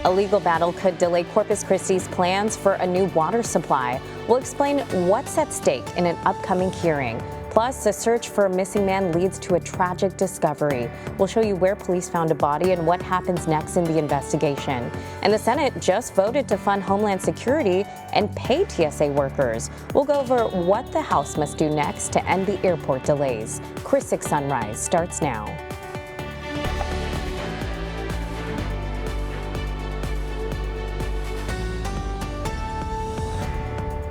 A legal battle could delay Corpus Christi's plans for a new water supply. We'll explain what's at stake in an upcoming hearing. Plus, a search for a missing man leads to a tragic discovery. We'll show you where police found a body and what happens next in the investigation. And the Senate just voted to fund Homeland Security and pay TSA workers. We'll go over what the House must do next to end the airport delays. Chris 6 Sunrise starts now.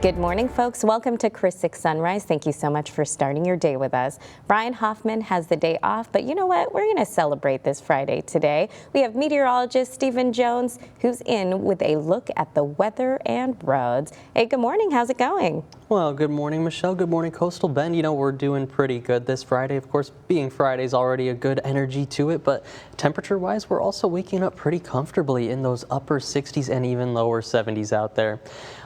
Good morning, folks. Welcome to Chris 6 Sunrise. Thank you so much for starting your day with us. Brian Hoffman has the day off, but you know what? We're going to celebrate this Friday today. We have meteorologist Stephen Jones, who's in with a look at the weather and roads. Hey, good morning. How's it going? Well, good morning, Michelle. Good morning, Coastal Bend. You know, we're doing pretty good this Friday. Of course, being Friday is already a good energy to it, but temperature-wise, we're also waking up pretty comfortably in those upper 60s and even lower 70s out there.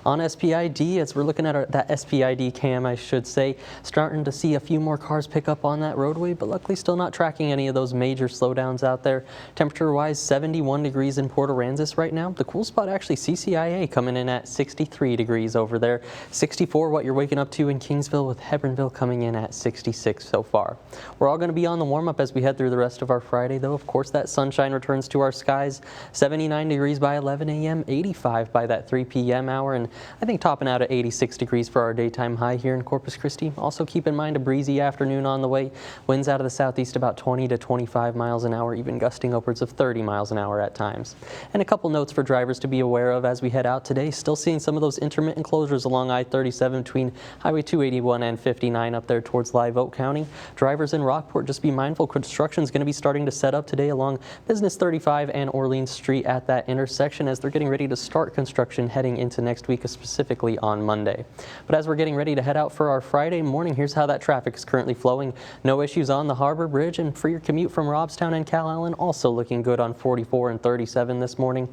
On SPID, as we're looking at that SPID cam, I should say, starting to see a few more cars pick up on that roadway, but luckily still not tracking any of those major slowdowns out there. Temperature-wise, 71 degrees in Port Aransas right now. The cool spot, actually, CCIA coming in at 63 degrees over there. 64 what you're waking up to in Kingsville, with Hebronville coming in at 66 so far. We're all going to be on the warm-up as we head through the rest of our Friday, though. Of course, that sunshine returns to our skies. 79 degrees by 11 a.m., 85 by that 3 p.m. hour, and I think topping out at 86 degrees for our daytime high here in Corpus Christi. Also keep in mind a breezy afternoon on the way. Winds out of the southeast about 20 to 25 miles an hour, even gusting upwards of 30 miles an hour at times. And a couple notes for drivers to be aware of as we head out today. Still seeing some of those intermittent closures along I-37 between Highway 281 and 59 up there towards Live Oak County. Drivers in Rockport, just be mindful, construction is going to be starting to set up today along Business 35 and Orleans Street at that intersection as they're getting ready to start construction heading into next week, specifically on Monday. But as we're getting ready to head out for our Friday morning, here's how that traffic is currently flowing. No issues on the Harbor Bridge, and for your commute from Robstown and Calallen, also looking good on 44 and 37 this morning.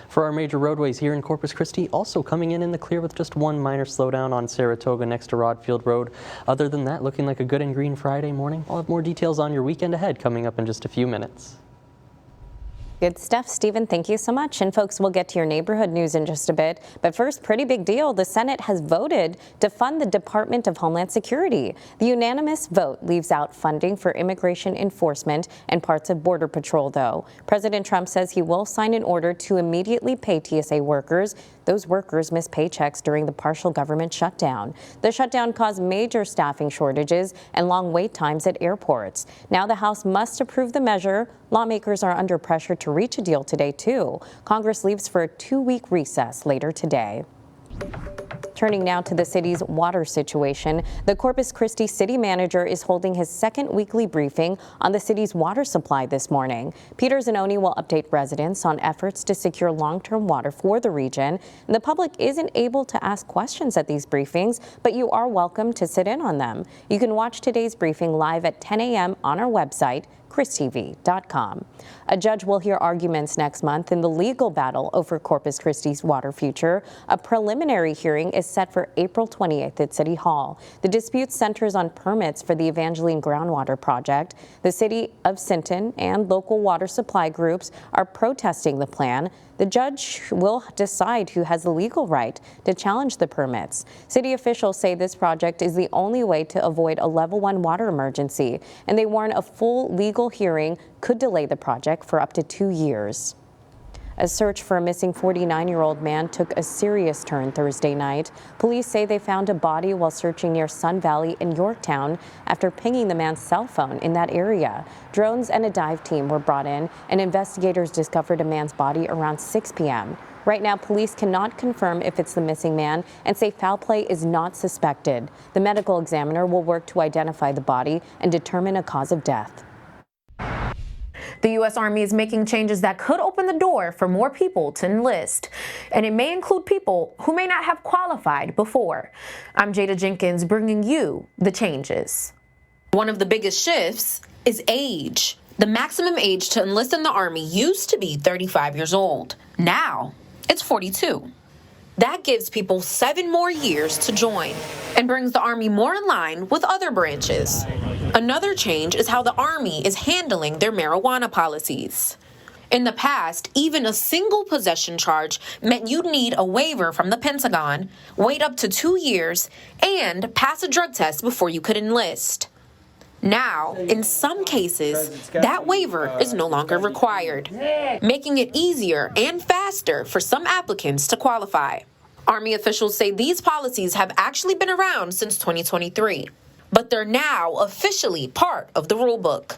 For our major roadways here in Corpus Christi, also coming in the clear with just one minor slowdown on Saratoga next to Rodfield Road. Other than that, looking like a good and green Friday morning. I'll have more details on your weekend ahead coming up in just a few minutes. Good stuff, Stephen. Thank you so much. And folks, we'll get to your neighborhood news in just a bit. But first, pretty big deal. The Senate has voted to fund the Department of Homeland Security. The unanimous vote leaves out funding for immigration enforcement and parts of Border Patrol, though. President Trump says he will sign an order to immediately pay TSA workers. Those workers missed paychecks during the partial government shutdown. The shutdown caused major staffing shortages and long wait times at airports. Now the House must approve the measure. Lawmakers are under pressure to reach a deal today, too. Congress leaves for a 2-week recess later today. Turning now to the city's water situation, the Corpus Christi city manager is holding his second weekly briefing on the city's water supply this morning. Peter Zanoni will update residents on efforts to secure long-term water for the region. And the public isn't able to ask questions at these briefings, but you are welcome to sit in on them. You can watch today's briefing live at 10 a.m. on our website, christv.com. A judge will hear arguments next month in the legal battle over Corpus Christi's water future. A preliminary hearing is set for April 28th at City Hall. The dispute centers on permits for the Evangeline Groundwater Project. The city of Sinton and local water supply groups are protesting the plan. The judge will decide who has the legal right to challenge the permits. City officials say this project is the only way to avoid a level 1 water emergency, and they warn a full legal hearing could delay the project for up to 2 years. A search for a missing 49-year-old man took a serious turn Thursday night. Police say they found a body while searching near Sun Valley in Yorktown after pinging the man's cell phone in that area. Drones and a dive team were brought in, and investigators discovered a man's body around 6 p.m. Right now, police cannot confirm if it's the missing man and say foul play is not suspected. The medical examiner will work to identify the body and determine a cause of death. The U.S. Army is making changes that could open the door for more people to enlist, and it may include people who may not have qualified before. I'm Jada Jenkins bringing you the changes. One of the biggest shifts is age. The maximum age to enlist in the Army used to be 35 years old. Now, it's 42. That gives people 7 more years to join and brings the Army more in line with other branches. Another change is how the Army is handling their marijuana policies. In the past, even a single possession charge meant you'd need a waiver from the Pentagon, wait up to 2 years, and pass a drug test before you could enlist. Now, in some cases, that waiver is no longer required, making it easier and faster for some applicants to qualify. Army officials say these policies have actually been around since 2023, but they're now officially part of the rulebook.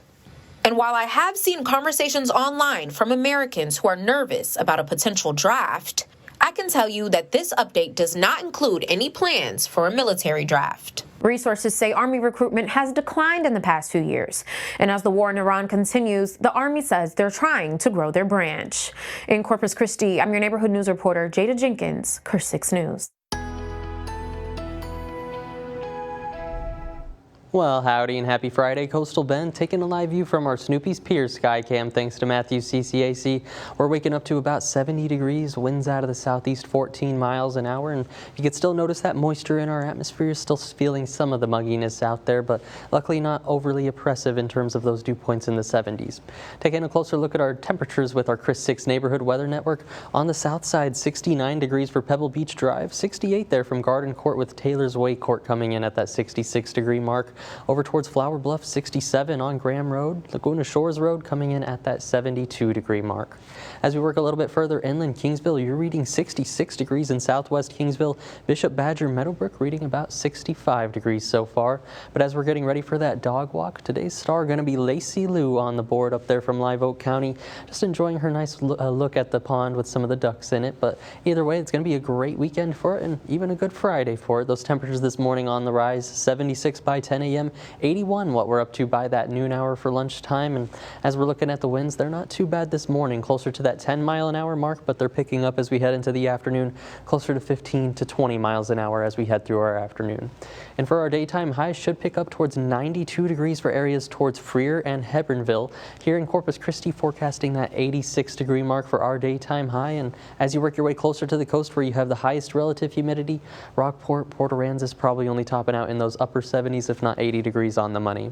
And while I have seen conversations online from Americans who are nervous about a potential draft, I can tell you that this update does not include any plans for a military draft. Resources say Army recruitment has declined in the past few years. And as the war in Iran continues, the Army says they're trying to grow their branch. In Corpus Christi, I'm your neighborhood news reporter, Jada Jenkins, KRS 6 News. Well, howdy and happy Friday, Coastal Bend. Taking a live view from our Snoopy's Pier Skycam thanks to Matthews CCAC. We're waking up to about 70 degrees, winds out of the southeast 14 miles an hour, and you can still notice that moisture in our atmosphere. Still feeling some of the mugginess out there, but luckily not overly oppressive in terms of those dew points in the 70s. Taking a closer look at our temperatures with our KRS 6 Neighborhood Weather Network. On the south side, 69 degrees for Pebble Beach Drive, 68 there from Garden Court, with Taylor's Way Court coming in at that 66-degree mark. Over towards Flower Bluff, 67 on Graham Road. Laguna Shores Road coming in at that 72-degree mark. As we work a little bit further inland, Kingsville, you're reading 66 degrees in southwest Kingsville. Bishop Badger Meadowbrook reading about 65 degrees so far. But as we're getting ready for that dog walk, today's star going to be Lacey Lou on the board up there from Live Oak County. Just enjoying her nice look at the pond with some of the ducks in it. But either way, it's going to be a great weekend for it and even a good Friday for it. Those temperatures this morning on the rise, 76 by 10 a.m., 81 what we're up to by that noon hour for lunchtime. And as we're looking at the winds, they're not too bad this morning, closer to that 10-mile-an-hour mark, but they're picking up as we head into the afternoon, closer to 15 to 20 miles an hour as we head through our afternoon. And for our daytime highs, should pick up towards 92 degrees for areas towards Freer and Hebronville. Here in Corpus Christi, forecasting that 86-degree mark for our daytime high. And as you work your way closer to the coast where you have the highest relative humidity, Rockport, Port Aransas probably only topping out in those upper 70s, if not 80 degrees on the money.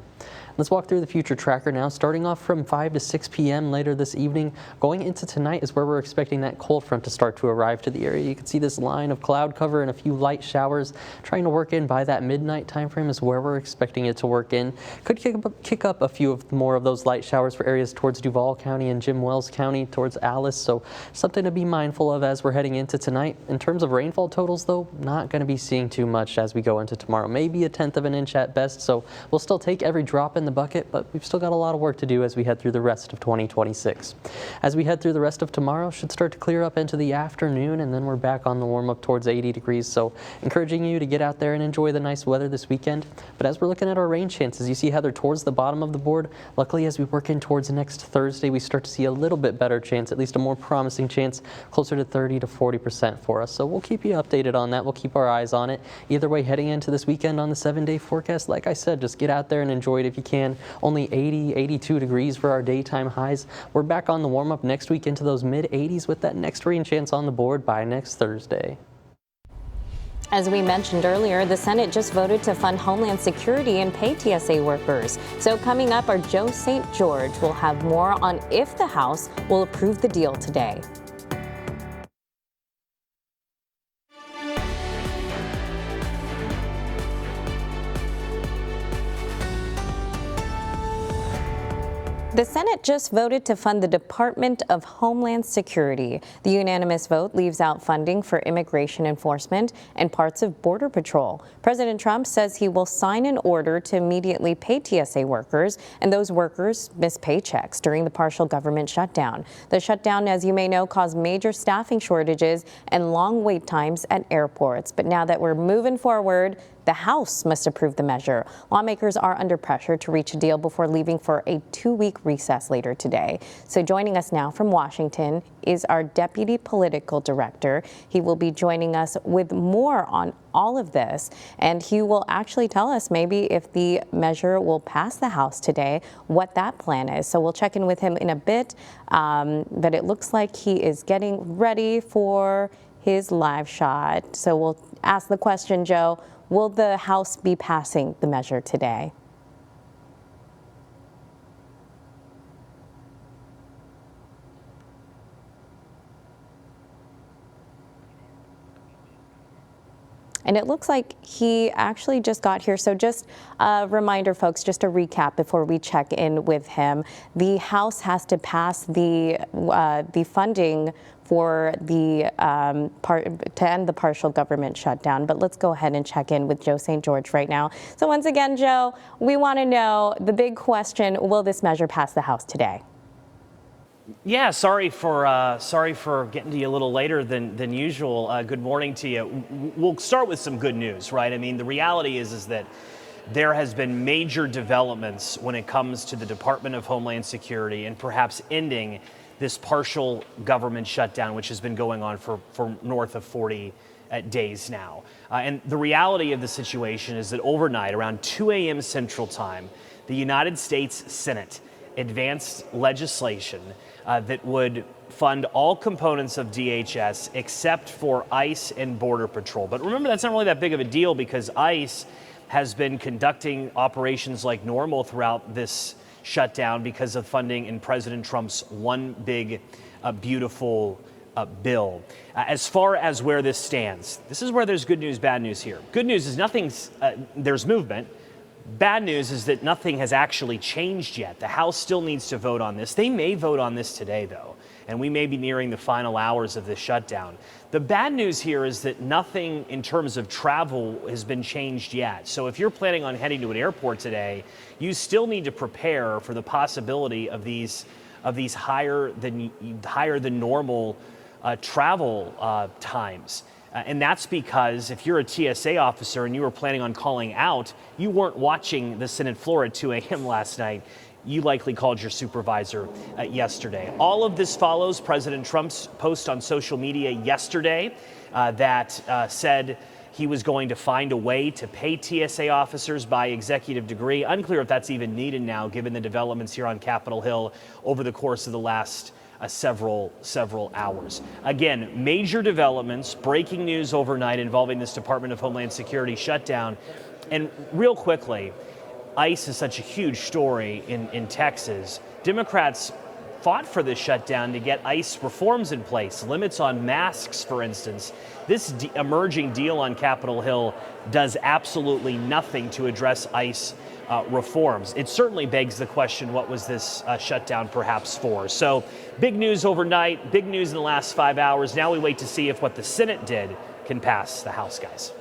Let's walk through the future tracker now, starting off from 5 to 6 p.m. later this evening. Going into tonight is where we're expecting that cold front to start to arrive to the area. You can see this line of cloud cover and a few light showers trying to work in by that midnight time frame is where we're expecting it to work in. Could kick up a few more of those light showers for areas towards Duval County and Jim Wells County, towards Alice, so something to be mindful of as we're heading into tonight. In terms of rainfall totals, though, not going to be seeing too much as we go into tomorrow. Maybe a tenth of an inch at best, so we'll still take every drop in the bucket, but we've still got a lot of work to do as we head through the rest of 2026. As we head through the rest of tomorrow, should start to clear up into the afternoon, and then we're back on the warm up towards 80 degrees, so encouraging you to get out there and enjoy the nice weather this weekend. But as we're looking at our rain chances, you see how they're towards the bottom of the board. Luckily, as we work in towards next Thursday, we start to see a little bit better chance, at least a more promising chance, closer to 30 to 40% for us. So we'll keep you updated on that. We'll keep our eyes on it. Either way, heading into this weekend on the 7-day forecast, like I said, just get out there and enjoy it if you can. Only 80, 82 degrees for our daytime highs. We're back on the warm-up next week into those mid-80s with that next rain chance on the board by next Thursday. As we mentioned earlier, the Senate just voted to fund Homeland Security and pay TSA workers. So coming up, our Joe St. George will have more on if the House will approve the deal today. The Senate just voted to fund the Department of Homeland Security. The unanimous vote leaves out funding for immigration enforcement and parts of Border Patrol. President Trump says he will sign an order to immediately pay TSA workers, and those workers miss paychecks during the partial government shutdown. The shutdown, as you may know, caused major staffing shortages and long wait times at airports. But now that we're moving forward, the House must approve the measure. Lawmakers are under pressure to reach a deal before leaving for a 2-week recess later today. So joining us now from Washington is our Deputy Political Director. He will be joining us with more on all of this, and he will actually tell us maybe if the measure will pass the House today, what that plan is. So we'll check in with him in a bit, but it looks like he is getting ready for his live shot. So we'll ask the question, Joe, will the House be passing the measure today? and it looks like he actually just got here. So just a reminder, folks, just a recap before we check in with him. The House has to pass the funding for the to end the partial government shutdown. But let's go ahead and check in with Joe St. George right now. So once again, Joe, we want to know the big question: will this measure pass the House today? Yeah, sorry for getting to you a little later than usual. Good morning to you. We'll start with some good news, right? I mean, the reality is that there has been major developments when it comes to the Department of Homeland Security and perhaps ending this partial government shutdown, which has been going on for north of 40 days now. And the reality of the situation is that overnight, around 2 a.m. Central Time, the United States Senate advanced legislation that would fund all components of DHS except for ICE and Border Patrol. But remember, that's not really that big of a deal because ICE has been conducting operations like normal throughout this shutdown because of funding in President Trump's one big, beautiful bill. As far as where this stands, this is where there's good news, bad news here. Good news is there's movement. Bad news is that nothing has actually changed yet. The House still needs to vote on this. They may vote on this today, though, and we may be nearing the final hours of this shutdown. The bad news here is that nothing in terms of travel has been changed yet. So if you're planning on heading to an airport today, you still need to prepare for the possibility of these higher than normal travel times. And that's because if you're a TSA officer and you were planning on calling out, you weren't watching the Senate floor at 2 a.m. last night. You likely called your supervisor yesterday. All of this follows President Trump's post on social media yesterday that said he was going to find a way to pay TSA officers by executive degree. Unclear if that's even needed now, given the developments here on Capitol Hill over the course of the last several hours. Again, major developments, breaking news overnight involving this Department of Homeland Security shutdown. And real quickly, ICE is such a huge story in Texas. Democrats fought for this shutdown to get ICE reforms in place, limits on masks, for instance. This emerging deal on Capitol Hill does absolutely nothing to address ICE reforms. It certainly begs the question, what was this shutdown perhaps for? So big news overnight, big news in the last 5 hours. Now we wait to see if what the Senate did can pass the House, guys.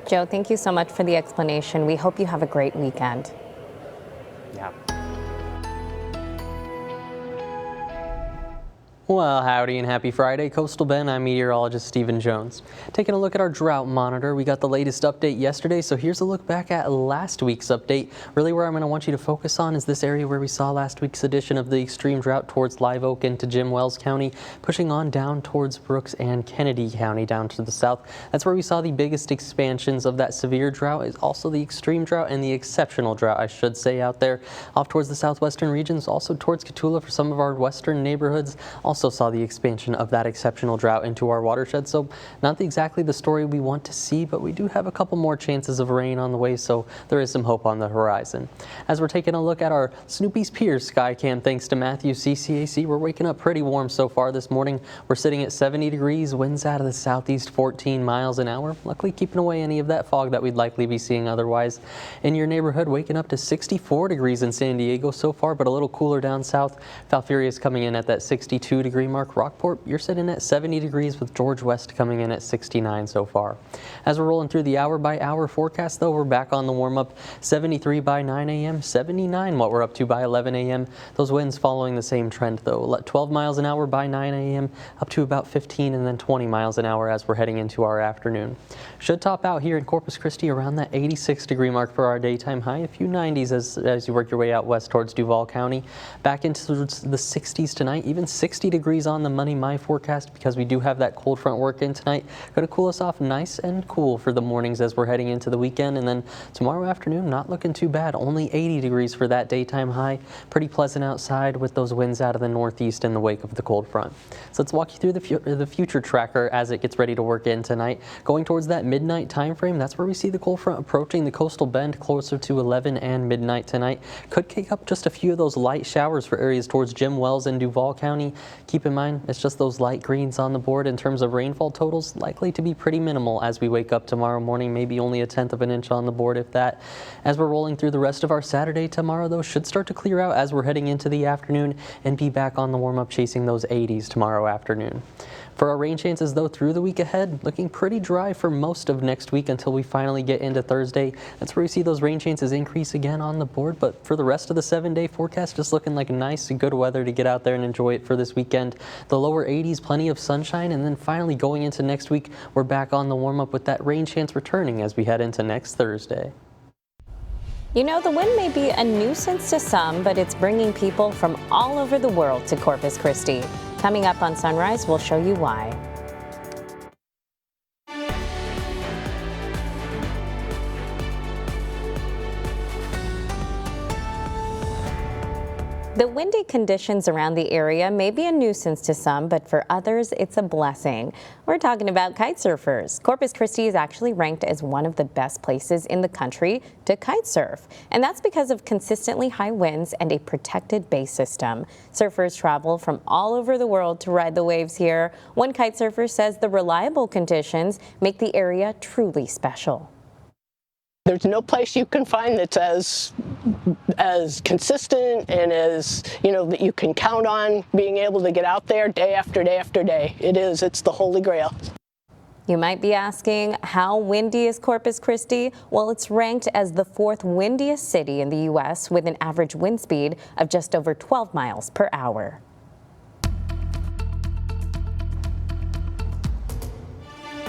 Joe, thank you so much for the explanation. We hope you have a great weekend. Yeah. Well, howdy and happy Friday. Coastal Bend, I'm meteorologist Stephen Jones. Taking a look at our drought monitor, we got the latest update yesterday, so here's a look back at last week's update. Really where I'm going to want you to focus on is this area where we saw last week's edition of the extreme drought towards Live Oak into Jim Wells County, pushing on down towards Brooks and Kennedy County down to the south. That's where we saw the biggest expansions of that severe drought, is also the extreme drought and the exceptional drought, I should say, out there. Off towards the southwestern regions, also towards Cotulla for some of our western neighborhoods. Also saw the expansion of that exceptional drought into our watershed. So not exactly the story we want to see, but we do have a couple more chances of rain on the way, so there is some hope on the horizon. As we're taking a look at our Snoopy's Piers sky cam, thanks to Matthew CCAC, we're waking up pretty warm so far this morning. We're sitting at 70 degrees, winds out of the southeast 14 miles an hour, luckily keeping away any of that fog that we'd likely be seeing otherwise. In your neighborhood, waking up to 64 degrees in San Diego so far, but a little cooler down south. Falfurrias is coming in at that 62 degree mark. Rockport, you're sitting at 70 degrees with George West coming in at 69 so far. As we're rolling through the hour-by-hour forecast, though, we're back on the warm-up. 73 by 9 a.m., 79 what we're up to by 11 a.m. Those winds following the same trend, though. 12 miles an hour by 9 a.m., up to about 15, and then 20 miles an hour as we're heading into our afternoon. Should top out here in Corpus Christi around that 86 degree mark for our daytime high. A few 90s as you work your way out west towards Duval County. Back into the 60s tonight, even 60 degrees on the Money My forecast, because we do have that cold front work in tonight. Going to cool us off nice and cool for the mornings as we're heading into the weekend. And then tomorrow afternoon, not looking too bad. Only 80 degrees for that daytime high. Pretty pleasant outside with those winds out of the northeast in the wake of the cold front. So let's walk you through the future tracker as it gets ready to work in tonight. Going towards that midnight time frame, that's where we see the cold front approaching the coastal bend closer to 11 and midnight tonight. Could kick up just a few of those light showers for areas towards Jim Wells and Duval County. Keep in mind, it's just those light greens on the board. In terms of rainfall totals, likely to be pretty minimal as we wake up tomorrow morning, maybe only a 1/10 of an inch on the board, if that. As we're rolling through the rest of our Saturday, tomorrow, though, should start to clear out as we're heading into the afternoon and be back on the warm-up chasing those 80s tomorrow afternoon. For our rain chances, though, through the week ahead, looking pretty dry for most of next week until we finally get into Thursday. That's where we see those rain chances increase again on the board. But for the rest of the 7-day forecast, just looking like nice, good weather to get out there and enjoy it for this weekend. The lower 80s, plenty of sunshine, and then finally going into next week, we're back on the warm-up with that rain chance returning as we head into next Thursday. You know, the wind may be a nuisance to some, but it's bringing people from all over the world to Corpus Christi. Coming up on Sunrise, we'll show you why. The windy conditions around the area may be a nuisance to some, but for others, it's a blessing. We're talking about kite surfers. Corpus Christi is actually ranked as one of the best places in the country to kite surf, and that's because of consistently high winds and a protected bay system. Surfers travel from all over the world to ride the waves here. One kite surfer says the reliable conditions make the area truly special. There's no place you can find that's as consistent and as, that you can count on being able to get out there day after day after day. It's the Holy Grail. You might be asking, how windy is Corpus Christi? Well, it's ranked as the 4th windiest city in the U.S. with an average wind speed of just over 12 miles per hour.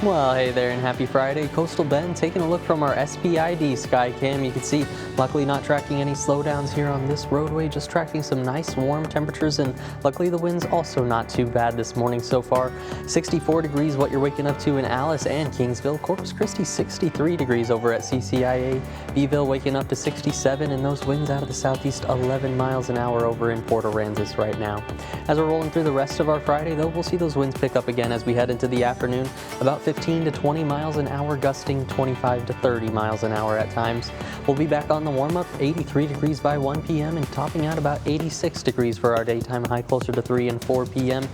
Well, hey there and happy Friday. Coastal Bend taking a look from our SPID Skycam. You can see, luckily not tracking any slowdowns here on this roadway, just tracking some nice warm temperatures, and luckily the wind's also not too bad this morning so far. 64 degrees what you're waking up to in Alice and Kingsville. Corpus Christi 63 degrees over at CCIA. Beeville waking up to 67, and those winds out of the southeast 11 miles an hour over in Port Aransas right now. As we're rolling through the rest of our Friday, though, we'll see those winds pick up again as we head into the afternoon. About 15 to 20 miles an hour, gusting 25 to 30 miles an hour at times. We'll be back on the warm-up, 83 degrees by 1 p.m. and topping out about 86 degrees for our daytime high, closer to 3 and 4 p.m.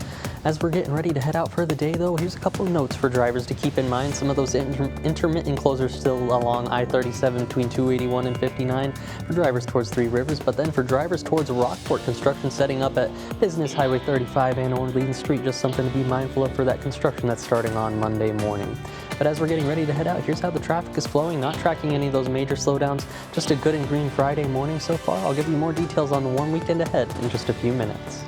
As we're getting ready to head out for the day, though, here's a couple of notes for drivers to keep in mind. Some of those intermittent closures still along I-37 between 281 and 59 for drivers towards Three Rivers, but then for drivers towards Rockport, construction setting up at Business Highway 35 and Orleans Street, just something to be mindful of for that construction that's starting on Monday morning. But as we're getting ready to head out, here's how the traffic is flowing, not tracking any of those major slowdowns, just a good and green Friday morning so far. I'll give you more details on the warm weekend ahead in just a few minutes.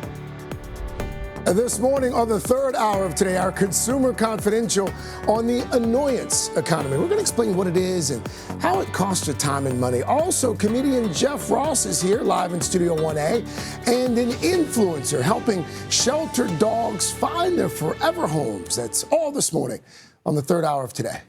This morning on the 3rd hour of today, our Consumer Confidential on the annoyance economy. We're going to explain what it is and how it costs you time and money. Also, comedian Jeff Ross is here live in Studio 1A, and an influencer helping sheltered dogs find their forever homes. That's all this morning on the 3rd hour of today.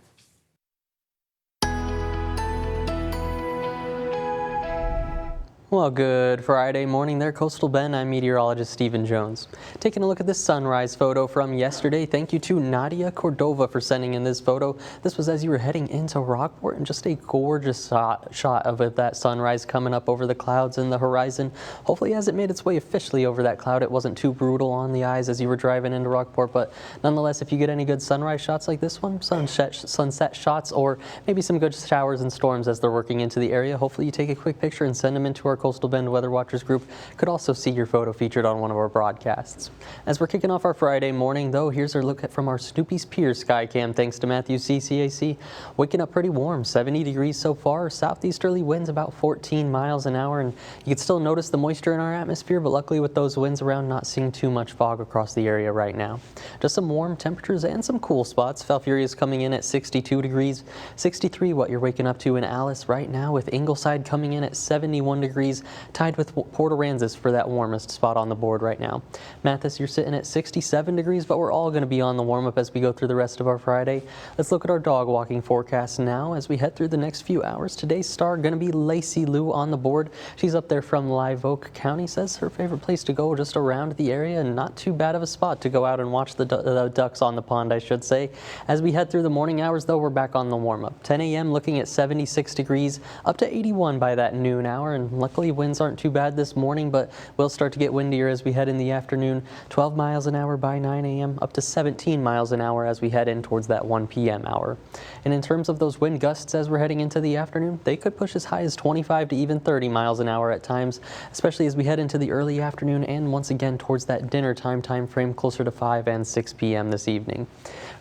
Well, good Friday morning there, Coastal Bend. I'm meteorologist Stephen Jones. Taking a look at this sunrise photo from yesterday. Thank you to Nadia Cordova for sending in this photo. This was as you were heading into Rockport, and just a gorgeous shot of it, that sunrise coming up over the clouds and the horizon. Hopefully, as it made its way officially over that cloud, it wasn't too brutal on the eyes as you were driving into Rockport. But nonetheless, if you get any good sunrise shots like this one, sunset shots, or maybe some good showers and storms as they're working into the area, hopefully you take a quick picture and send them into our Coastal Bend Weather Watchers group. Could also see your photo featured on one of our broadcasts. As we're kicking off our Friday morning, though, here's our look from our Snoopy's Pier Skycam, thanks to Matthews CCAC. Waking up pretty warm, 70 degrees so far. Southeasterly winds about 14 miles an hour, and you can still notice the moisture in our atmosphere, but luckily with those winds around, not seeing too much fog across the area right now. Just some warm temperatures and some cool spots. Falfurria's coming in at 62 degrees, 63 what you're waking up to in Alice right now, with Ingleside coming in at 71 degrees, tied with Port Aransas for that warmest spot on the board right now. Mathis, you're sitting at 67 degrees, but we're all going to be on the warm-up as we go through the rest of our Friday. Let's look at our dog walking forecast now as we head through the next few hours. Today's star going to be Lacey Lou on the board. She's up there from Live Oak County. Says her favorite place to go just around the area, and not too bad of a spot to go out and watch the ducks on the pond, I should say. As we head through the morning hours, though, we're back on the warm-up. 10 a.m. looking at 76 degrees, up to 81 by that noon hour, and luckily Thankfully, winds aren't too bad this morning, but we'll start to get windier as we head in the afternoon. 12 miles an hour by 9 a.m., up to 17 miles an hour as we head in towards that 1 p.m. hour. And in terms of those wind gusts as we're heading into the afternoon, they could push as high as 25 to even 30 miles an hour at times, especially as we head into the early afternoon and once again towards that dinner time frame closer to 5 and 6 p.m. this evening.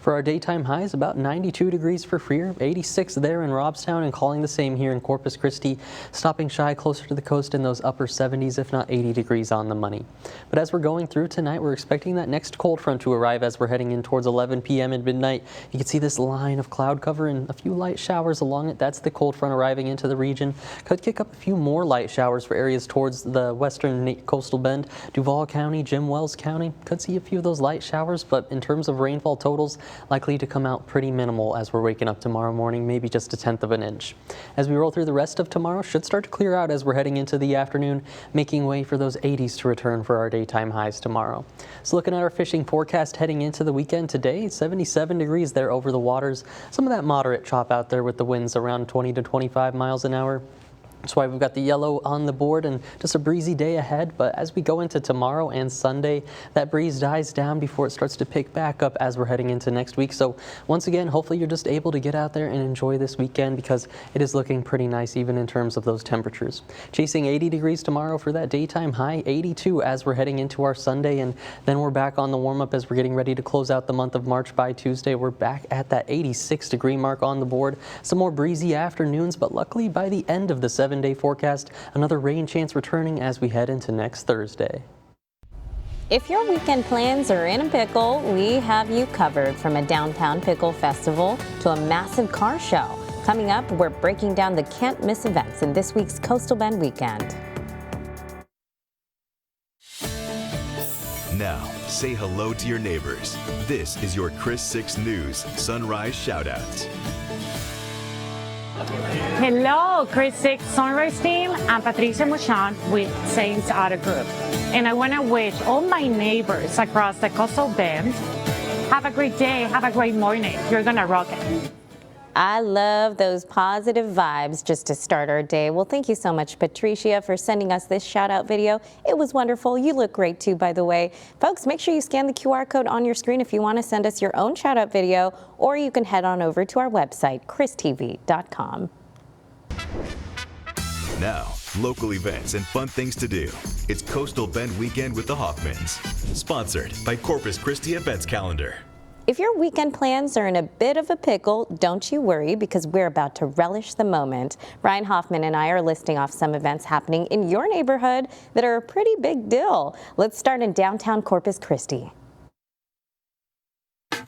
For our daytime highs, about 92 degrees for Freer, 86 there in Robstown, and calling the same here in Corpus Christi, stopping shy closer to the coast in those upper 70s, if not 80 degrees on the money. But as we're going through tonight, we're expecting that next cold front to arrive as we're heading in towards 11 p.m. and midnight. You can see this line of cloud cover and a few light showers along it. That's the cold front arriving into the region. Could kick up a few more light showers for areas towards the western coastal bend. Duval County, Jim Wells County, could see a few of those light showers, but in terms of rainfall totals, likely to come out pretty minimal as we're waking up tomorrow morning, maybe just 1/10 of an inch. As we roll through the rest of tomorrow, should start to clear out as we're heading into the afternoon, making way for those 80s to return for our daytime highs tomorrow. So looking at our fishing forecast heading into the weekend today, 77 degrees there over the waters. Some of that moderate chop out there with the winds around 20 to 25 miles an hour. That's why we've got the yellow on the board and just a breezy day ahead. But as we go into tomorrow and Sunday, that breeze dies down before it starts to pick back up as we're heading into next week. So once again, hopefully you're just able to get out there and enjoy this weekend because it is looking pretty nice even in terms of those temperatures. Chasing 80 degrees tomorrow for that daytime high, 82 as we're heading into our Sunday, and then we're back on the warm up as we're getting ready to close out the month of March. By Tuesday, we're back at that 86 degree mark on the board. Some more breezy afternoons, but luckily by the end of the 7-day forecast, another rain chance returning as we head into next Thursday. If your weekend plans are in a pickle, we have you covered. From a downtown pickle festival to a massive car show. Coming up, we're breaking down the can't miss events in this week's Coastal Bend weekend. Now, say hello to your neighbors. This is your Chris 6 News Sunrise Shoutouts. Hello, Chris 6 Sunrise team. I'm Patricia Mouchon with Saints Auto Group. And I want to wish all my neighbors across the Coastal Bend, have a great day, have a great morning. You're going to rock it. I love those positive vibes just to start our day. Well, thank you so much, Patricia, for sending us this shout out video. It was wonderful. You look great too, by the way. Folks, make sure you scan the QR code on your screen if you want to send us your own shout out video, or you can head on over to our website, christv.com. Now, local events and fun things to do. It's Coastal Bend Weekend with the Hoffmans. Sponsored by Corpus Christi Events Calendar. If your weekend plans are in a bit of a pickle, don't you worry, because we're about to relish the moment. Ryan Hoffman and I are listing off some events happening in your neighborhood that are a pretty big deal. Let's start in downtown Corpus Christi.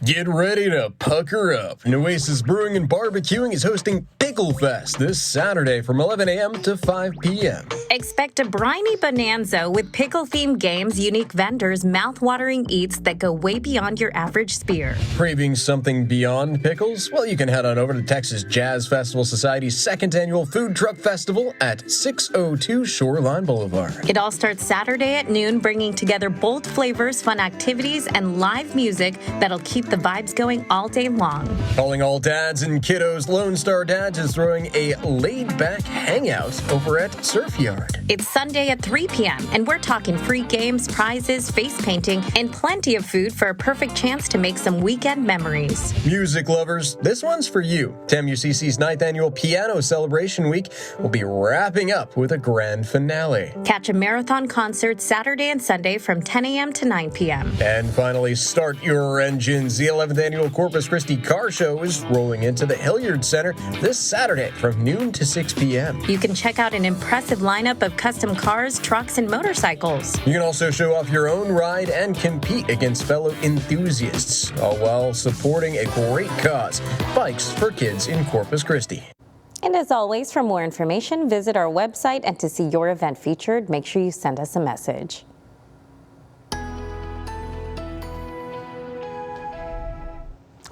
Get ready to pucker up. Nueces Brewing and Barbecuing is hosting Pickle Fest this Saturday from 11 a.m. to 5 p.m. Expect a briny bonanza with pickle-themed games, unique vendors, mouth-watering eats that go way beyond your average spear. Craving something beyond pickles? Well, you can head on over to Texas Jazz Festival Society's 2nd Annual Food Truck Festival at 602 Shoreline Boulevard. It all starts Saturday at noon, bringing together bold flavors, fun activities, and live music that'll keep the vibes going all day long. Calling all dads and kiddos, Lone Star Dads is throwing a laid-back hangout over at Surf Yard. It's Sunday at 3 p.m., and we're talking free games, prizes, face painting, and plenty of food for a perfect chance to make some weekend memories. Music lovers, this one's for you. TAMUCC's 9th Annual Piano Celebration Week will be wrapping up with a grand finale. Catch a marathon concert Saturday and Sunday from 10 a.m. to 9 p.m. And finally, start your engines. The 11th Annual Corpus Christi Car Show is rolling into the Hilliard Center this Saturday from noon to 6 p.m. You can check out an impressive lineup of custom cars, trucks, and motorcycles. You can also show off your own ride and compete against fellow enthusiasts, all while supporting a great cause, Bikes for Kids in Corpus Christi. And as always, for more information, visit our website, and to see your event featured, make sure you send us a message.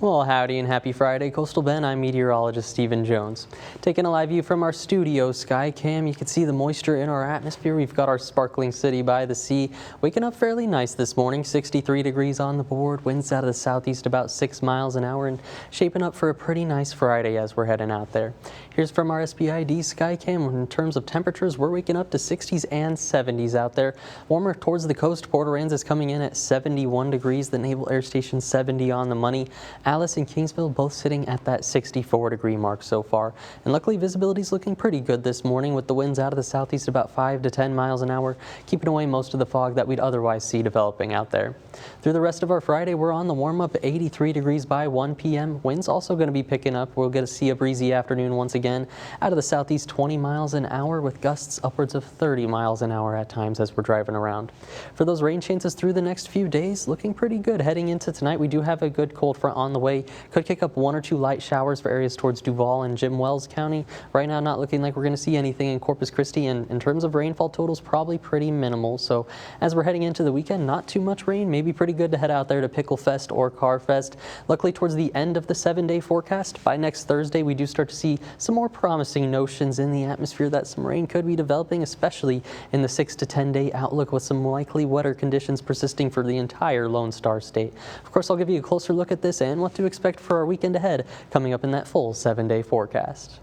Well, howdy and happy Friday, Coastal Bend. I'm meteorologist Stephen Jones. Taking a live view from our studio sky cam, you can see the moisture in our atmosphere. We've got our sparkling city by the sea. Waking up fairly nice this morning, 63 degrees on the board, winds out of the southeast about 6 miles an hour, and shaping up for a pretty nice Friday as we're heading out there. Here's from our SPID sky cam. In terms of temperatures, we're waking up to 60s and 70s out there. Warmer towards the coast. Port Aransas coming in at 71 degrees. The Naval Air Station 70 on the money. Alice and Kingsville both sitting at that 64-degree mark so far. And luckily, visibility is looking pretty good this morning with the winds out of the southeast about 5 to 10 miles an hour, keeping away most of the fog that we'd otherwise see developing out there. Through the rest of our Friday, we're on the warm-up, 83 degrees by 1 p.m. Winds also going to be picking up. We'll get to see a breezy afternoon once again. Out of the southeast, 20 miles an hour with gusts upwards of 30 miles an hour at times as we're driving around. For those rain chances through the next few days, looking pretty good. Heading into tonight, we do have a good cold front on the way. Could kick up 1 or 2 light showers for areas towards Duval and Jim Wells County. Right now, not looking like we're going to see anything in Corpus Christi, and in terms of rainfall totals, probably pretty minimal. So as we're heading into the weekend, not too much rain. Maybe pretty good to head out there to Pickle Fest or Car Fest. Luckily, towards the end of the 7-day forecast, by next Thursday, we do start to see some more promising notions in the atmosphere that some rain could be developing, especially in the 6 to 10-day outlook, with some likely wetter conditions persisting for the entire Lone Star State. Of course, I'll give you a closer look at this and what to expect for our weekend ahead coming up in that full 7-day forecast.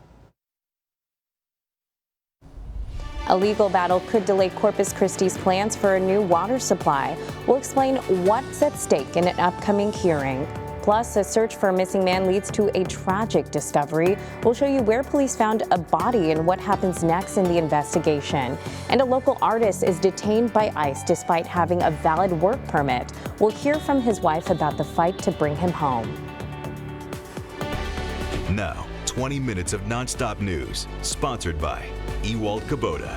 A legal battle could delay Corpus Christi's plans for a new water supply. We'll explain what's at stake in an upcoming hearing. Plus, a search for a missing man leads to a tragic discovery. We'll show you where police found a body and what happens next in the investigation. And a local artist is detained by ICE despite having a valid work permit. We'll hear from his wife about the fight to bring him home. Now, 20 minutes of nonstop news, sponsored by Ewald Kubota.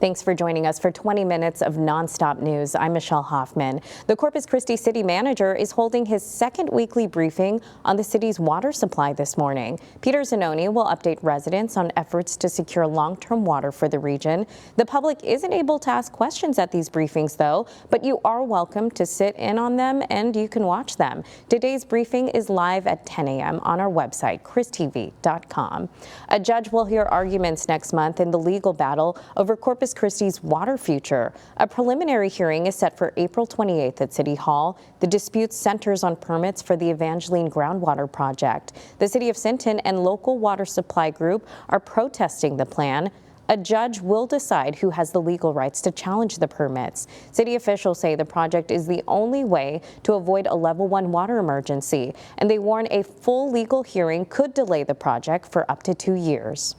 Thanks for joining us for 20 minutes of nonstop news. I'm Michelle Hoffman. The Corpus Christi city manager is holding his second weekly briefing on the city's water supply this morning. Peter Zanoni will update residents on efforts to secure long-term water for the region. The public isn't able to ask questions at these briefings, though, but you are welcome to sit in on them and you can watch them. Today's briefing is live at 10 a.m. on our website, christv.com. A judge will hear arguments next month in the legal battle over Corpus Christi's water future. A preliminary hearing is set for April 28th at City Hall. The dispute centers on permits for the Evangeline groundwater project. The City of Sinton and local water supply group are protesting the plan. A judge will decide who has the legal rights to challenge the permits. City officials say the project is the only way to avoid a level 1 water emergency, and they warn a full legal hearing could delay the project for up to 2 years.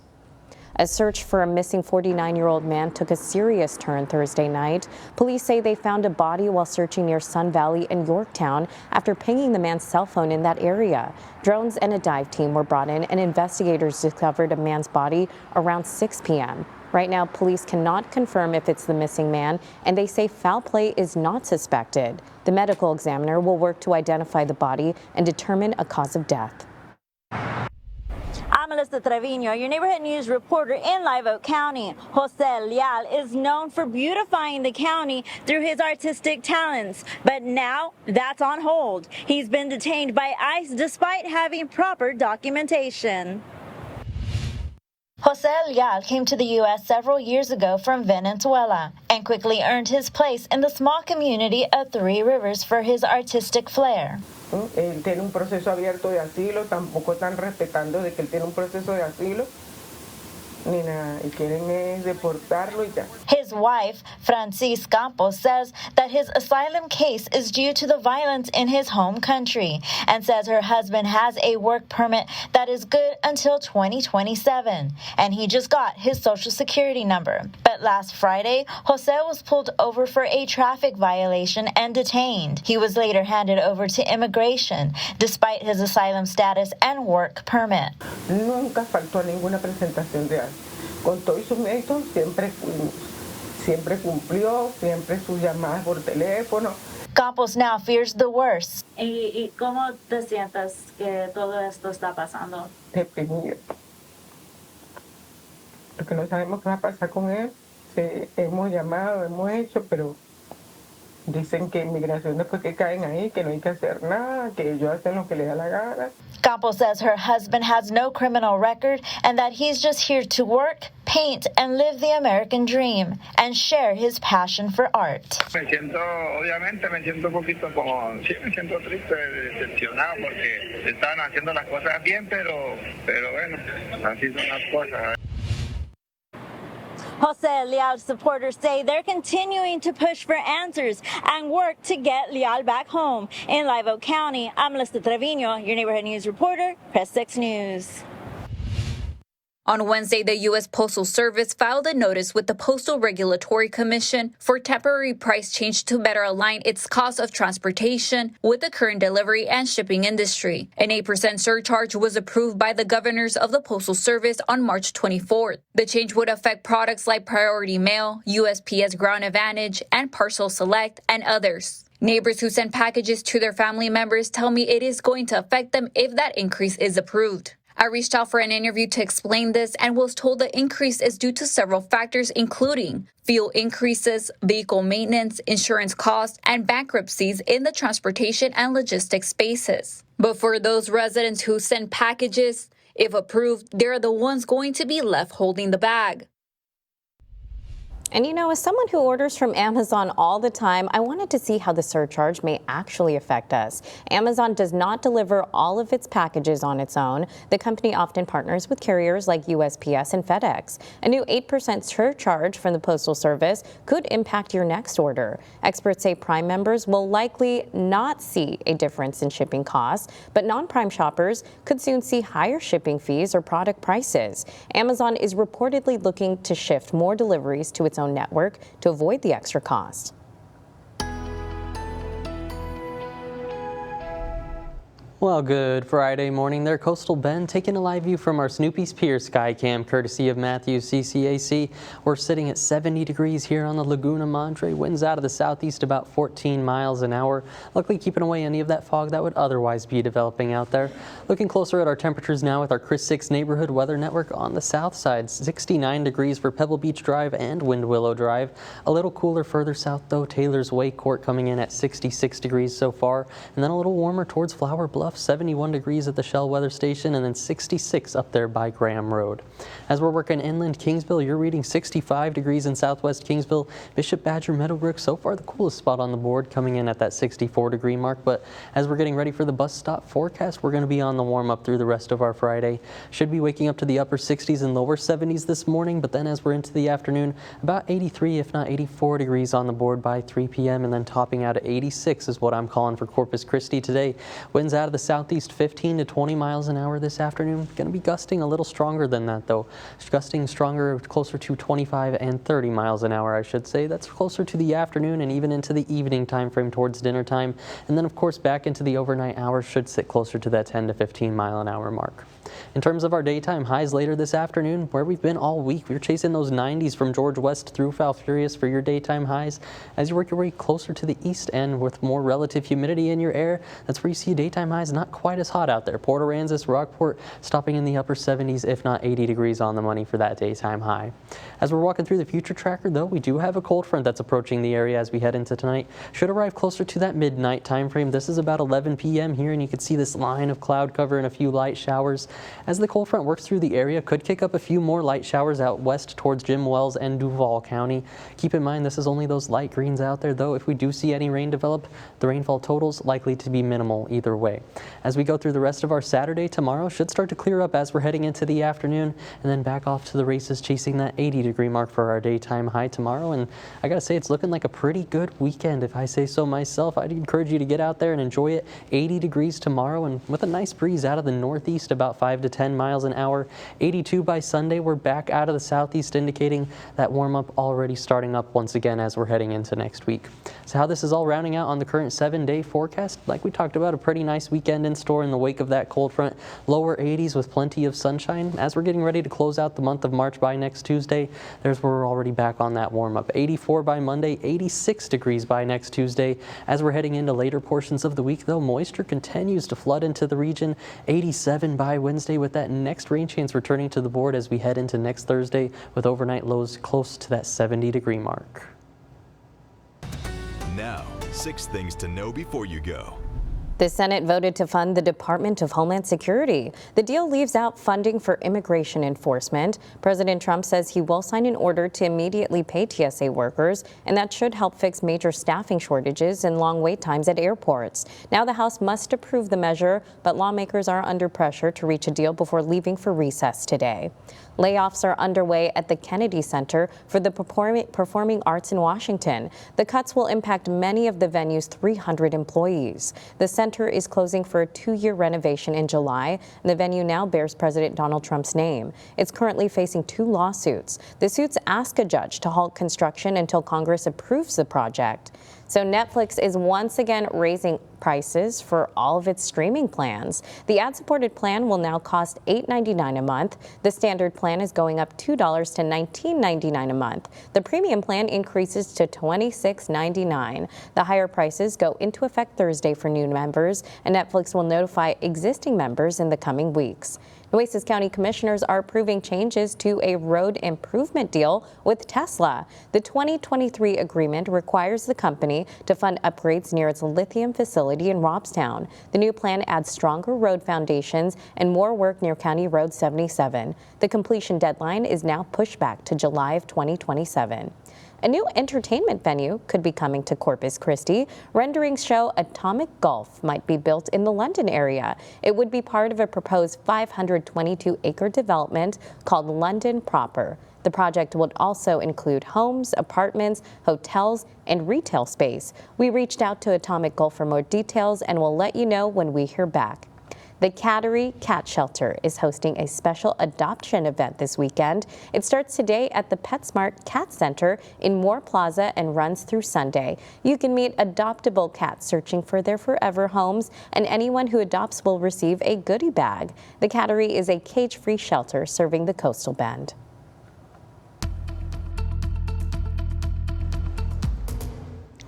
A search for a missing 49-year-old man took a serious turn Thursday night. Police say they found a body while searching near Sun Valley and Yorktown after pinging the man's cell phone in that area. Drones and a dive team were brought in, and investigators discovered a man's body around 6 p.m. Right now, police cannot confirm if it's the missing man, and they say foul play is not suspected. The medical examiner will work to identify the body and determine a cause of death. I'm Melissa Trevino, your neighborhood news reporter in Live Oak County. Jose Leal is known for beautifying the county through his artistic talents, but now that's on hold. He's been detained by ICE despite having proper documentation. Jose Leal came to the U.S. several years ago from Venezuela and quickly earned his place in the small community of Three Rivers for his artistic flair. Él tiene un proceso abierto de asilo, tampoco están respetando de que él tiene un proceso de asilo, ni nada, y quieren deportarlo y ya. His wife, Francis Campos, says that his asylum case is due to the violence in his home country and says her husband has a work permit that is good until 2027, and he just got his social security number. But last Friday, Jose was pulled over for a traffic violation and detained. He was later handed over to immigration, despite his asylum status and work permit. Nunca faltó a ninguna presentación de algo. Con todos sus méritos siempre fuimos. Siempre cumplió, siempre sus llamadas por teléfono. Campos now fears the worst. ¿Y cómo te sientes que todo esto está pasando? Deprimido. Porque no sabemos qué va a pasar con él. Hemos llamado, hemos hecho, pero Dicen que inmigración después que caen ahí, que no hay que hacer nada, que ellos hacen lo que les da la gana. Campos says her husband has no criminal record and that he's just here to work, paint, and live the American dream and share his passion for art. Obviamente me siento un poquito como, sí, me siento triste, decepcionado porque estaban haciendo las cosas bien, pero bueno, así son las cosas. Jose Leal supporters say they're continuing to push for answers and work to get Leal back home. In Live Oak County, I'm Melissa Trevino, your neighborhood news reporter, Press 6 News. On Wednesday, the U.S. Postal Service filed a notice with the Postal Regulatory Commission for temporary price change to better align its cost of transportation with the current delivery and shipping industry. An 8% surcharge was approved by the governors of the Postal Service on March 24th. The change would affect products like Priority Mail, USPS Ground Advantage, and Parcel Select, and others. Neighbors who send packages to their family members tell me it is going to affect them if that increase is approved. I reached out for an interview to explain this and was told the increase is due to several factors, including fuel increases, vehicle maintenance, insurance costs, and bankruptcies in the transportation and logistics spaces. But for those residents who send packages, if approved, they're the ones going to be left holding the bag. And you know, as someone who orders from Amazon all the time, I wanted to see how the surcharge may actually affect us. Amazon does not deliver all of its packages on its own. The company often partners with carriers like USPS and FedEx. A new 8% surcharge from the Postal Service could impact your next order. Experts say Prime members will likely not see a difference in shipping costs, but non-Prime shoppers could soon see higher shipping fees or product prices. Amazon is reportedly looking to shift more deliveries to its own network to avoid the extra cost. Well, good Friday morning there, Coastal Bend, taking a live view from our Snoopy's Pier Skycam, courtesy of Matthews CCAC. We're sitting at 70 degrees here on the Laguna Madre. Winds out of the southeast about 14 miles an hour, luckily keeping away any of that fog that would otherwise be developing out there. Looking closer at our temperatures now with our Chris 6 Neighborhood Weather Network on the south side. 69 degrees for Pebble Beach Drive and Wind Willow Drive. A little cooler further south though, Taylor's Way Court coming in at 66 degrees so far, and then a little warmer towards Flower Bluff. 71 degrees at the Shell Weather Station, and then 66 up there by Graham Road. As we're working inland Kingsville, you're reading 65 degrees in southwest Kingsville. Bishop Badger Meadowbrook, so far the coolest spot on the board, coming in at that 64 degree mark. But as we're getting ready for the bus stop forecast, we're going to be on the warm up through the rest of our Friday. Should be waking up to the upper 60s and lower 70s this morning, but then as we're into the afternoon, about 83 if not 84 degrees on the board by 3 p.m. and then topping out at 86 is what I'm calling for Corpus Christi today. Winds out of the southeast 15 to 20 miles an hour this afternoon. Going to be gusting a little stronger than that though. Gusting stronger, closer to 25 and 30 miles an hour, I should say. That's closer to the afternoon and even into the evening time frame towards dinner time. And then of course back into the overnight hours should sit closer to that 10 to 15 mile an hour mark. In terms of our daytime highs later this afternoon, where we've been all week, we're chasing those 90s from George West through Falfurrias for your daytime highs. As you work your way closer to the east end with more relative humidity in your air, that's where you see daytime highs not quite as hot out there. Port Aransas, Rockport stopping in the upper 70s, if not 80 degrees on the money for that daytime high. As we're walking through the future tracker though, we do have a cold front that's approaching the area as we head into tonight. Should arrive closer to that midnight time frame. This is about 11 p.m. here, and you can see this line of cloud cover and a few light showers. As the cold front works through the area, could kick up a few more light showers out west towards Jim Wells and Duval County. Keep in mind this is only those light greens out there though. If we do see any rain develop, the rainfall totals likely to be minimal either way. As we go through the rest of our Saturday, tomorrow should start to clear up as we're heading into the afternoon, and then back off to the races chasing that 80 degree mark for our daytime high tomorrow. And I gotta say, it's looking like a pretty good weekend if I say so myself. I'd encourage you to get out there and enjoy it. 80 degrees tomorrow and with a nice breeze out of the northeast about 5 to 10 miles an hour. 82 by Sunday. We're back out of the southeast, indicating that warm up already starting up once again as we're heading into next week. So how this is all rounding out on the current 7-day forecast, like we talked about, a pretty nice weekend in store in the wake of that cold front. Lower 80s with plenty of sunshine. As we're getting ready to close out the month of March by next Tuesday, there's where we're already back on that warm up. 84 by Monday, 86 degrees by next Tuesday. As we're heading into later portions of the week though, moisture continues to flood into the region. 87 by Wednesday, with that next rain chance returning to the board as we head into next Thursday with overnight lows close to that 70 degree mark. Now, 6 things to know before you go. The Senate voted to fund the Department of Homeland Security. The deal leaves out funding for immigration enforcement. President Trump says he will sign an order to immediately pay TSA workers, and that should help fix major staffing shortages and long wait times at airports. Now the House must approve the measure, but lawmakers are under pressure to reach a deal before leaving for recess today. Layoffs are underway at the Kennedy Center for the Performing Arts in Washington. The cuts will impact many of the venue's 300 employees. The center is closing for a 2-year renovation in July, and the venue now bears President Donald Trump's name. It's currently facing 2 lawsuits. The suits ask a judge to halt construction until Congress approves the project. So Netflix is once again raising prices for all of its streaming plans. The ad-supported plan will now cost $8.99 a month. The standard plan is going up $2 to $19.99 a month. The premium plan increases to $26.99. The higher prices go into effect Thursday for new members, and Netflix will notify existing members in the coming weeks. Nueces County commissioners are approving changes to a road improvement deal with Tesla. The 2023 agreement requires the company to fund upgrades near its lithium facility in Robstown. The new plan adds stronger road foundations and more work near County Road 77. The completion deadline is now pushed back to July of 2027. A new entertainment venue could be coming to Corpus Christi. Renderings show Atomic Golf might be built in the London area. It would be part of a proposed 522-acre development called London Proper. The project would also include homes, apartments, hotels, and retail space. We reached out to Atomic Golf for more details, and we'll let you know when we hear back. The Cattery Cat Shelter is hosting a special adoption event this weekend. It starts today at the PetSmart Cat Center in Moore Plaza and runs through Sunday. You can meet adoptable cats searching for their forever homes, and anyone who adopts will receive a goodie bag. The Cattery is a cage-free shelter serving the Coastal Bend.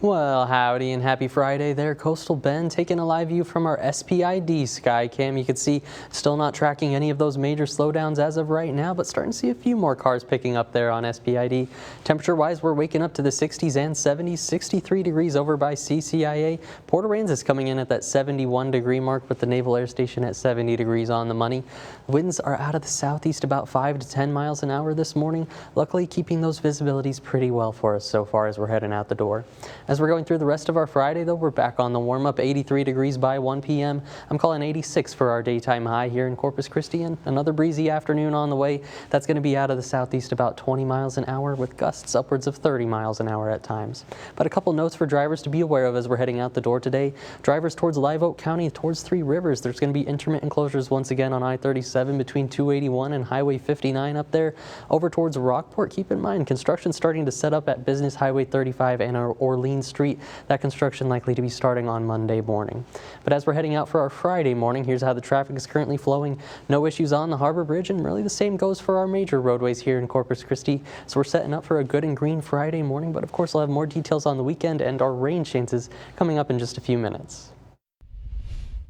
Well, howdy and happy Friday there. Coastal Bend taking a live view from our SPID sky cam. You can see still not tracking any of those major slowdowns as of right now, but starting to see a few more cars picking up there on SPID. Temperature-wise, we're waking up to the 60s and 70s, 63 degrees over by CCIA. Port Aransas coming in at that 71-degree mark with the Naval Air Station at 70 degrees on the money. Winds are out of the southeast about 5 to 10 miles an hour this morning. Luckily, keeping those visibilities pretty well for us so far as we're heading out the door. As we're going through the rest of our Friday, though, we're back on the warm-up, 83 degrees by 1 p.m. I'm calling 86 for our daytime high here in Corpus Christi, and another breezy afternoon on the way. That's going to be out of the southeast about 20 miles an hour with gusts upwards of 30 miles an hour at times. But a couple notes for drivers to be aware of as we're heading out the door today. Drivers towards Live Oak County, towards Three Rivers, there's going to be intermittent closures once again on I-37 between 281 and Highway 59 up there. Over towards Rockport, keep in mind, construction starting to set up at Business Highway 35 and Orleans Street. That construction likely to be starting on Monday morning. But as we're heading out for our Friday morning, here's how the traffic is currently flowing. No issues on the Harbor Bridge, and really the same goes for our major roadways here in Corpus Christi. So we're setting up for a good and green Friday morning, but of course we'll have more details on the weekend and our rain chances coming up in just a few minutes.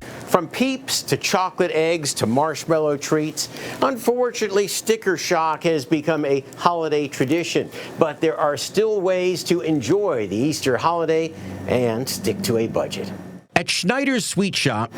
From Peeps to chocolate eggs to marshmallow treats, unfortunately, sticker shock has become a holiday tradition. But there are still ways to enjoy the Easter holiday and stick to a budget. At Schneider's Sweet Shop,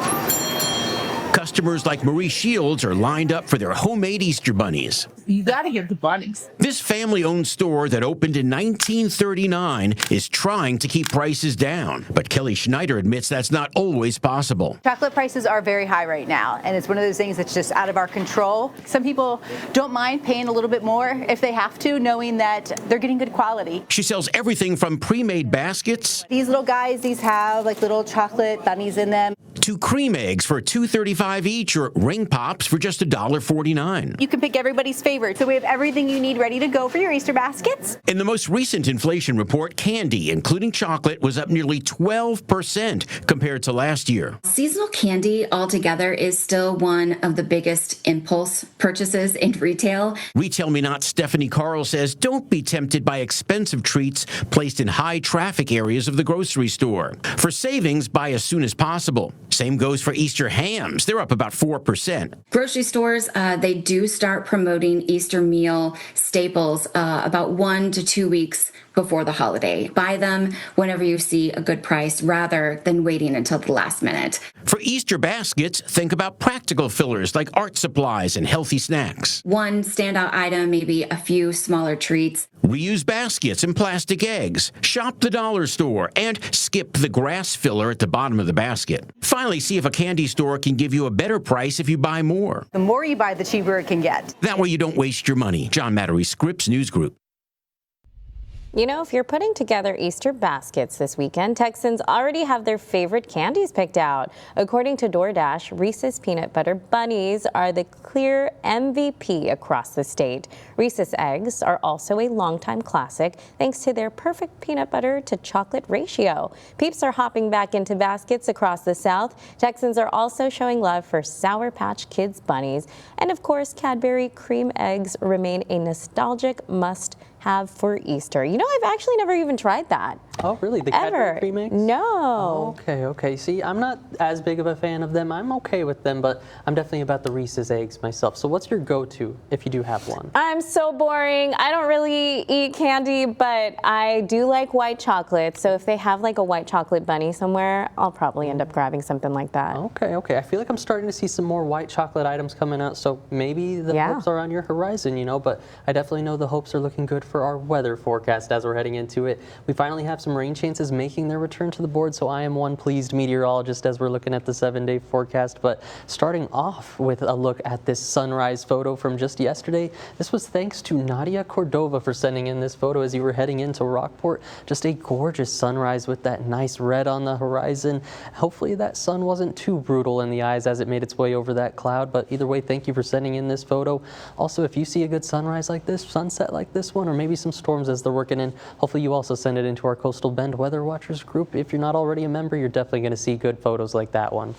customers like Marie Shields are lined up for their homemade Easter bunnies. You gotta get the bunnies. This family-owned store that opened in 1939 is trying to keep prices down, but Kelly Schneider admits that's not always possible. Chocolate prices are very high right now, and it's one of those things that's just out of our control. Some people don't mind paying a little bit more if they have to, knowing that they're getting good quality. She sells everything from pre-made baskets. These little guys, these have like little chocolate bunnies in them. To cream eggs for $2.35 each, or ring pops for just $1.49. You can pick everybody's favorite. So we have everything you need ready to go for your Easter baskets. In the most recent inflation report, candy, including chocolate, was up nearly 12% compared to last year. Seasonal candy altogether is still one of the biggest impulse purchases in retail. Retail Me Not Stephanie Carl says don't be tempted by expensive treats placed in high traffic areas of the grocery store. For savings, buy as soon as possible. Same goes for Easter hams. They're up about 4%. Grocery stores, they do start promoting Easter meal staples about 1 to 2 weeks before the holiday. Buy them whenever you see a good price rather than waiting until the last minute. For Easter baskets, think about practical fillers like art supplies and healthy snacks. One standout item, maybe a few smaller treats. Reuse baskets and plastic eggs. Shop the dollar store and skip the grass filler at the bottom of the basket. Finally, see if a candy store can give you a better price if you buy more. The more you buy, the cheaper it can get. That way you don't waste your money. John Mattery, Scripps News Group. You know, if you're putting together Easter baskets this weekend, Texans already have their favorite candies picked out. According to DoorDash, Reese's Peanut Butter Bunnies are the clear MVP across the state. Reese's Eggs are also a longtime classic thanks to their perfect peanut butter to chocolate ratio. Peeps are hopping back into baskets across the South. Texans are also showing love for Sour Patch Kids bunnies. And of course, Cadbury cream eggs remain a nostalgic must-have for Easter. You know, I've actually never even tried that. Oh, really? The Ever. Cadbury cream eggs? No. Okay. See, I'm not as big of a fan of them. I'm okay with them, but I'm definitely about the Reese's eggs myself. So what's your go-to if you do have one? I'm so boring. I don't really eat candy, but I do like white chocolate. So if they have like a white chocolate bunny somewhere, I'll probably end up grabbing something like that. Okay. I feel like I'm starting to see some more white chocolate items coming out, so maybe the hopes are on your horizon, you know, but I definitely know the hopes are looking good for our weather forecast as we're heading into it. We finally have some rain chances making their return to the board, so I am one pleased meteorologist as we're looking at the 7-day forecast. But starting off with a look at this sunrise photo from just yesterday, this was thanks to Nadia Cordova for sending in this photo as you were heading into Rockport. Just a gorgeous sunrise with that nice red on the horizon. Hopefully that sun wasn't too brutal in the eyes as it made its way over that cloud, but either way, thank you for sending in this photo. Also, if you see a good sunrise like this, sunset like this one, or maybe some storms as they're working in, hopefully you also send it into our Coastal Bend Weather Watchers group. If you're not already a member, you're definitely going to see good photos like that one.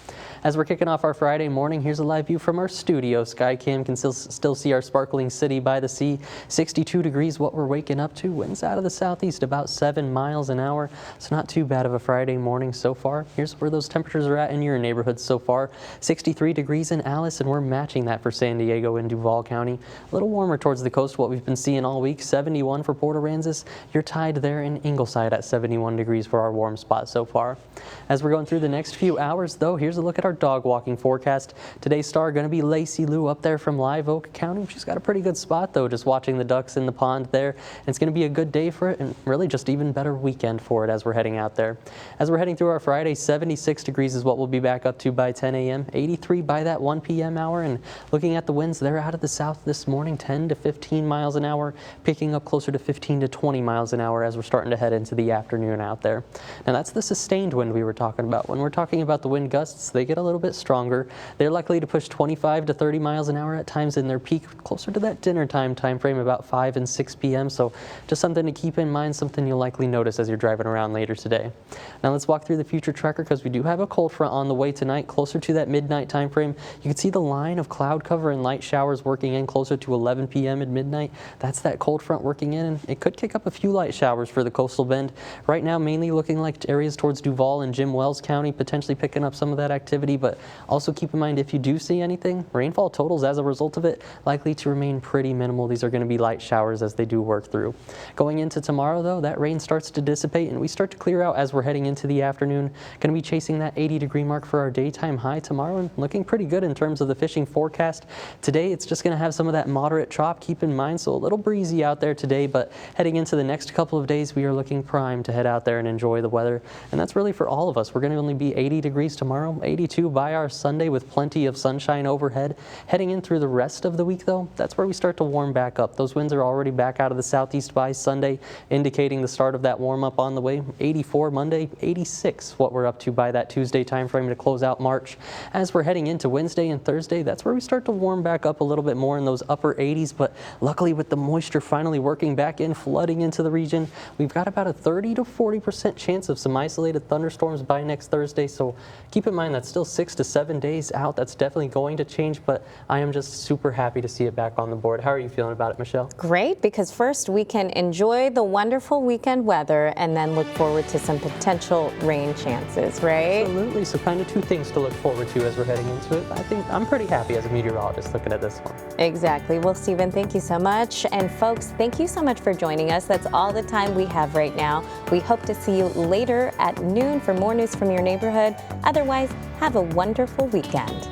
As we're kicking off our Friday morning, here's a live view from our studio. Skycam can still see our sparkling city by the sea. 62 degrees what we're waking up to. Winds out of the southeast about 7 miles an hour. So not too bad of a Friday morning so far. Here's where those temperatures are at in your neighborhood so far. 63 degrees in Alice, and we're matching that for San Diego and Duval County. A little warmer towards the coast, what we've been seeing all week. 71 for Port Aransas. You're tied there in Ingleside at 71 degrees for our warm spot so far. As we're going through the next few hours, though, here's a look at our dog walking forecast. Today's star going to be Lacey Lou up there from Live Oak County. She's got a pretty good spot, though, just watching the ducks in the pond there. And it's going to be a good day for it, and really just even better weekend for it as we're heading out there. As we're heading through our Friday, 76 degrees is what we'll be back up to by 10 a.m., 83 by that 1 p.m. hour. And looking at the winds, they're out of the south this morning, 10 to 15 miles an hour, picking up closer to 15 to 20 miles an hour as we're starting to head into the afternoon out there. Now that's the sustained wind we were talking about. When we're talking about the wind gusts, they get a little bit stronger. They're likely to push 25 to 30 miles an hour at times in their peak, closer to that dinner time frame, about 5 and 6 p.m. So just something to keep in mind, something you'll likely notice as you're driving around later today. Now let's walk through the future tracker because we do have a cold front on the way tonight, closer to that midnight time frame. You can see the line of cloud cover and light showers working in closer to 11 p.m. at midnight. That's that cold front working in, and it could kick up a few light showers for the coastal bend. Right now, mainly looking like areas towards Duval and Jim Wells County, potentially picking up some of that activity, but also keep in mind if you do see anything, rainfall totals as a result of it likely to remain pretty minimal. These are going to be light showers as they do work through. Going into tomorrow, though, that rain starts to dissipate and we start to clear out as we're heading into the afternoon. Going to be chasing that 80-degree mark for our daytime high tomorrow and looking pretty good in terms of the fishing forecast. Today, it's just going to have some of that moderate chop, keep in mind, so a little breezy out there today, but heading into the next couple of days, we are looking primed to head out there and enjoy the weather. And that's really for all of us. We're going to only be 80 degrees tomorrow, 82 by our Sunday with plenty of sunshine overhead. Heading in through the rest of the week, though, that's where we start to warm back up. Those winds are already back out of the southeast by Sunday, indicating the start of that warm up on the way. 84 Monday, 86 what we're up to by that Tuesday time frame to close out March. As we're heading into Wednesday and Thursday, that's where we start to warm back up a little bit more in those upper 80s, but luckily with the moisture finally working back in, flooding into the region, we've got about a third 30 to 40% chance of some isolated thunderstorms by next Thursday. So keep in mind that's still 6 to 7 days out. That's definitely going to change, but I am just super happy to see it back on the board. How are you feeling about it, Michelle? Great, because first we can enjoy the wonderful weekend weather and then look forward to some potential rain chances, right? Absolutely. So kind of two things to look forward to as we're heading into it. I think I'm pretty happy as a meteorologist looking at this one. Exactly. Well, Stephen, thank you so much. And folks, thank you so much for joining us. That's all the time we have right now. We hope to see you later at noon for more news from your neighborhood. Otherwise, have a wonderful weekend.